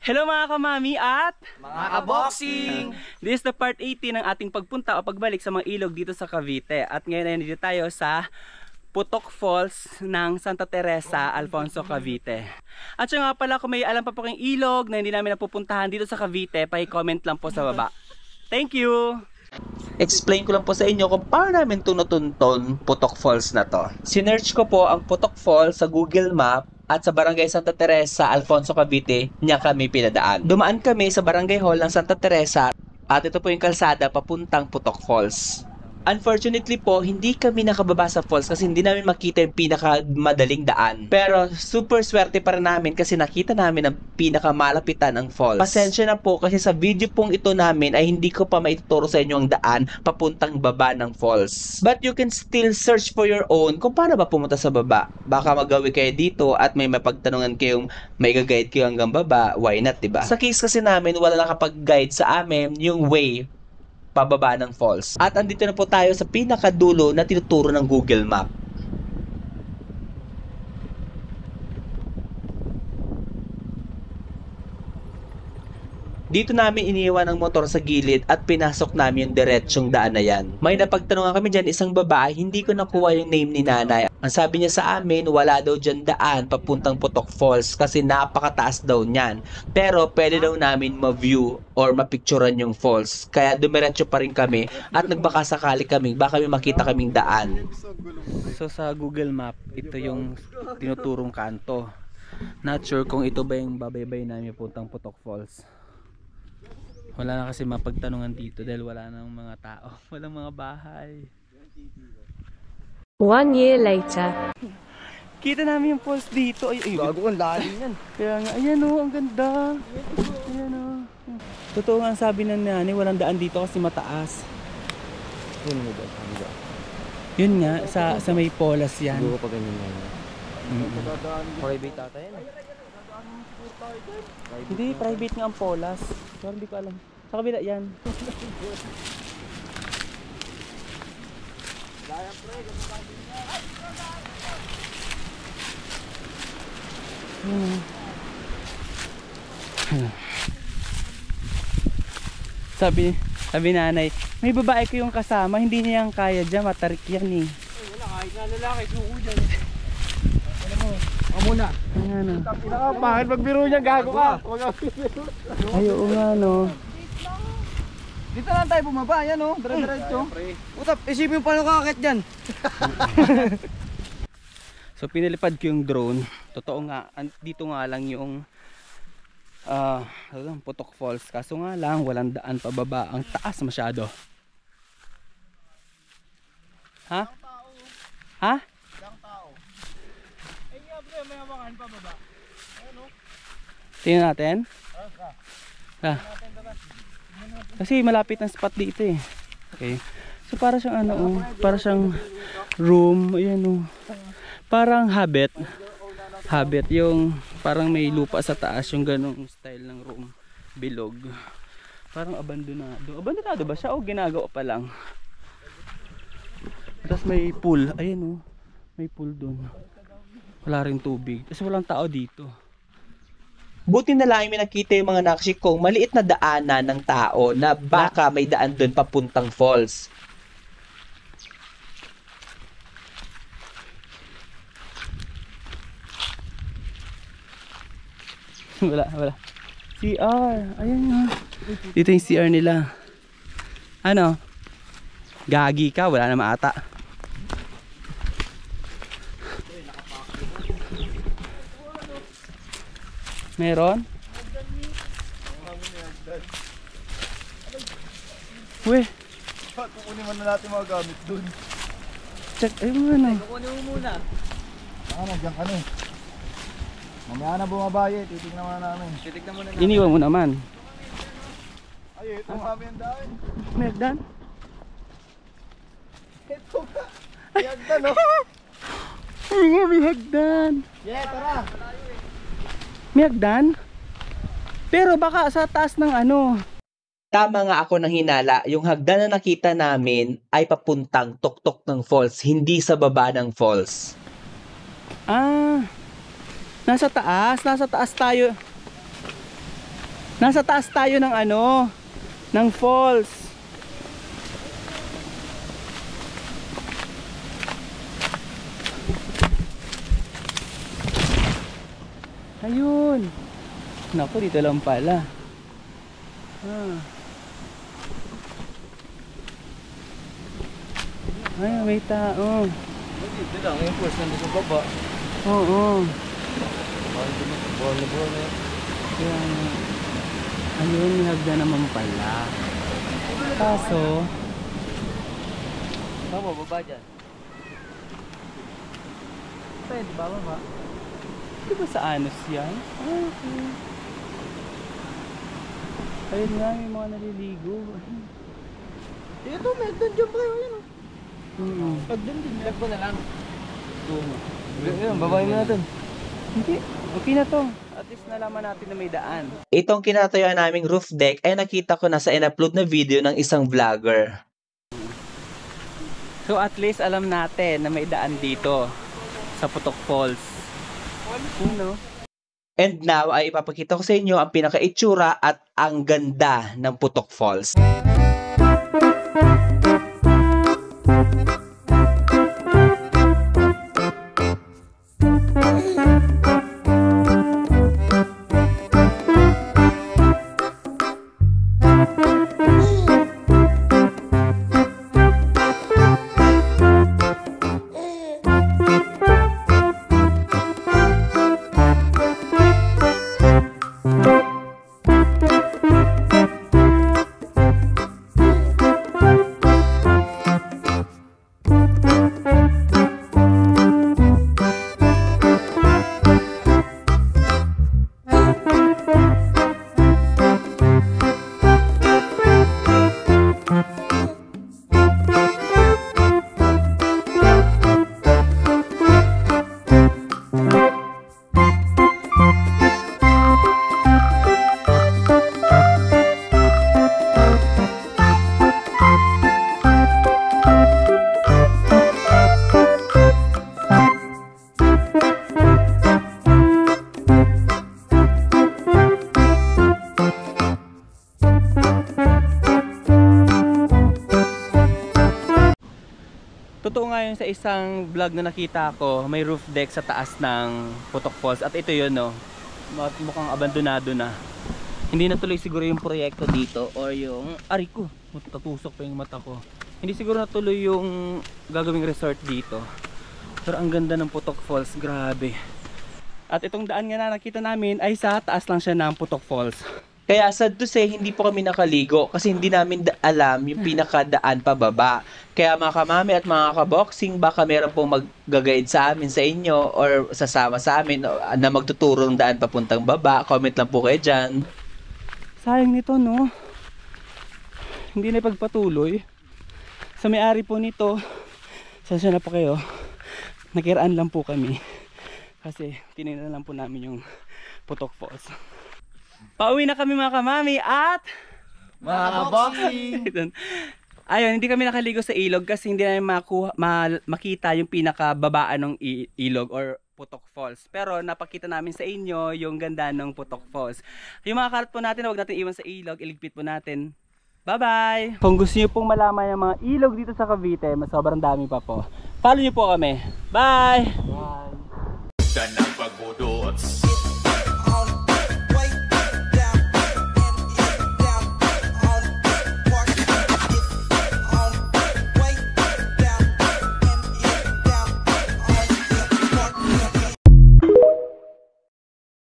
Hello mga kamami at mga kaboxing! This is the part 18 ng ating pagpunta o pagbalik sa mga ilog dito sa Cavite. At ngayon ay nandito tayo sa Putok Falls ng Santa Teresa, Alfonso, Cavite. At siya nga pala, kung may alam pa po kayong ilog na hindi namin napupuntahan dito sa Cavite, paki-comment lang po sa baba. Thank you! Explain ko lang po sa inyo kung paano namin tunutunton Putok Falls na to. Sinearch ko po ang Putok Falls sa Google Map at sa Barangay Santa Teresa, Alfonso, Cavite, niya kami pinadaan. Dumaan kami sa Barangay Hall ng Santa Teresa at ito po yung kalsada papuntang Putok Falls. Unfortunately po, hindi kami nakababa sa falls kasi hindi namin makita yung pinakamadaling daan. Pero super swerte para namin kasi nakita namin ang pinakamalapitan ang falls. Pasensya na po kasi sa video pong ito namin ay hindi ko pa maituturo sa inyo ang daan papuntang baba ng falls. But you can still search for your own kung paano ba pumunta sa baba. Baka magawi kayo dito at may mapagtanungan kayong may guide kayo hanggang baba, why not, diba? Sa case kasi namin, wala nakapag-guide sa amin yung way pababa ng falls. At andito na po tayo sa pinakadulo na tinuturo ng Google Map. Dito namin iniwan ang motor sa gilid at pinasok namin yung diretsyong daan na yan. May napagtanungan kami dyan, isang babae, hindi ko nakuha yung name ni nanay. Ang sabi niya sa amin, wala daw dyan daan papuntang Putok Falls kasi napakataas daw niyan. Pero pwede daw namin ma-view or mapicturean yung falls. Kaya dumiretso pa rin kami at nagbaka sakali kami, baka may makita kaming daan. So sa Google Map, ito yung tinuturong kanto. Not sure kung ito ba yung babaybay namin puntang Putok Falls. Wala na kasi mapagtanungan dito dahil wala nang mga tao, walang mga bahay. 1 year later. Kita namin yung falls dito. Ay, Gago ang lalim yan. Kaya nga, ayan o, ang ganda. Ayan o. Totoo nga ang sabi ng nanay, walang daan dito kasi mataas. Yun nga, sa may polas yan. Siguro pa ganyan yan. Private ata yan. Hindi, private nga ang polas. Pero hindi ko alam. Sa kabila yan. Sabi nanay, may babae ko yung kasama, hindi niya yung kaya dyan, matarik yan eh. Wala, kahit na lalaki, suko dyan. Alam mo, ako muna. Ano? Bakit magbiro niya, gago ka? Ay, oo nga no. Dito lang tayo bumaba, yan o, dire-diretso. Utap, isipin mo paano kakakit dyan. So pinalipad ko yung drone. Totoo nga, dito nga lang yung Putok Falls. Kaso nga lang, walang daan pababa. Ang taas masyado. Ha? Ha? Ilang tao. Ay nga pre, may hawakan pa baba. Ano? Tingnan natin. Kasi malapit ang spot dito eh. Okay. So para siyang ano oh, para siyang room, ayan oh. Parang habit. Habit yung parang may lupa sa taas, yung ganong style ng room. Bilog. Parang abandonado. Abandonado ba siya o ginagawa pa lang? Tapos may pool, ayan oh. May pool doon. Wala rin tubig. Kasi walang tao dito. Buti na lang may nakita yung mga naksikong maliit na daanan ng tao na baka may daan doon papuntang falls. Wala. CR. Ayan nga. Dito yung CR nila. Ano? Gagi ka. Wala na maata. Meron? Weh. Kukunin mo na natin mga gamit dun. Check. Ayun ano. Kukunin mo muna. Diyan ka na eh. Mamaya na bumabaye, titignan muna namin. Titignan muna namin. Iniwan mo naman. Ay, ito kami ang daan. May hagdan? Ito ka. May hagdan, no? Ay nga, may hagdan. Yeah, tara. May hagdan? Pero baka sa taas ng ano. Tama nga ako ng hinala, yung hagdan na nakita namin ay papuntang tuktok ng falls, hindi sa baba ng falls. Nasa taas tayo. Nasa taas tayo ng ano, ng falls. Ayun. Naku, dito lang pala. Ay, may tao. Dito lang, yung force nandito sa baba. Oo. Bola. Kaya, ayun, may hagda naman pala. Kaso, Tama, baba dyan. pwede ba baba? Di ba sa Anos yan? Ah, okay. Ayun nga, may mga naliligo. Ito, may dyan pa kayo, yun. Pag dyan din, ko na lang. Ayun, babayin mo natin. Hindi, okay na to. At least nalaman natin na may daan. Itong kinatayuan naming roof deck ay nakita ko na sa in-upload na video ng isang vlogger. So at least alam natin na may daan dito sa Putok Falls. No? And now ay ipapakita ko sa inyo ang pinaka-itsura at ang ganda ng Putok Falls. Totoo nga yun sa isang vlog na nakita ko, may roof deck sa taas ng Putok Falls. At ito yun, no, mukhang abandonado na. Hindi natuloy siguro yung proyekto dito or yung, aray ko, matatusok pa yung mata ko. Hindi siguro natuloy yung gagawing resort dito. Pero ang ganda ng Putok Falls, grabe. At itong daan nga na nakita namin ay sa taas lang siya ng Putok Falls. Kaya sad to say, hindi po kami nakaligo kasi hindi namin alam yung pinakadaan pababa. Kaya mga kamami at mga kaboxing, baka meron pong mag-guide sa amin sa inyo or sasama sa amin na magtuturo ng daan papuntang baba. Comment lang po kayo dyan. Sayang nito, no? Hindi na ipagpatuloy. Sa may-ari po nito, sasya na po kayo. Nakiraan lang po kami. Kasi tinignan lang po namin yung Putok Falls. Pauwi na kami mga kamami at Mga kaboxing! ayun, hindi kami nakaligo sa ilog kasi hindi namin makita yung pinakababaan ng ilog or Putok Falls. Pero napakita namin sa inyo yung ganda ng Putok Falls. Yung mga karat po natin, huwag natin iwan sa ilog, iligpit po natin. Bye-bye! Kung gusto niyo pong malaman yung mga ilog dito sa Cavite, mas sobrang dami pa po. Follow niyo po kami. Bye! Bye!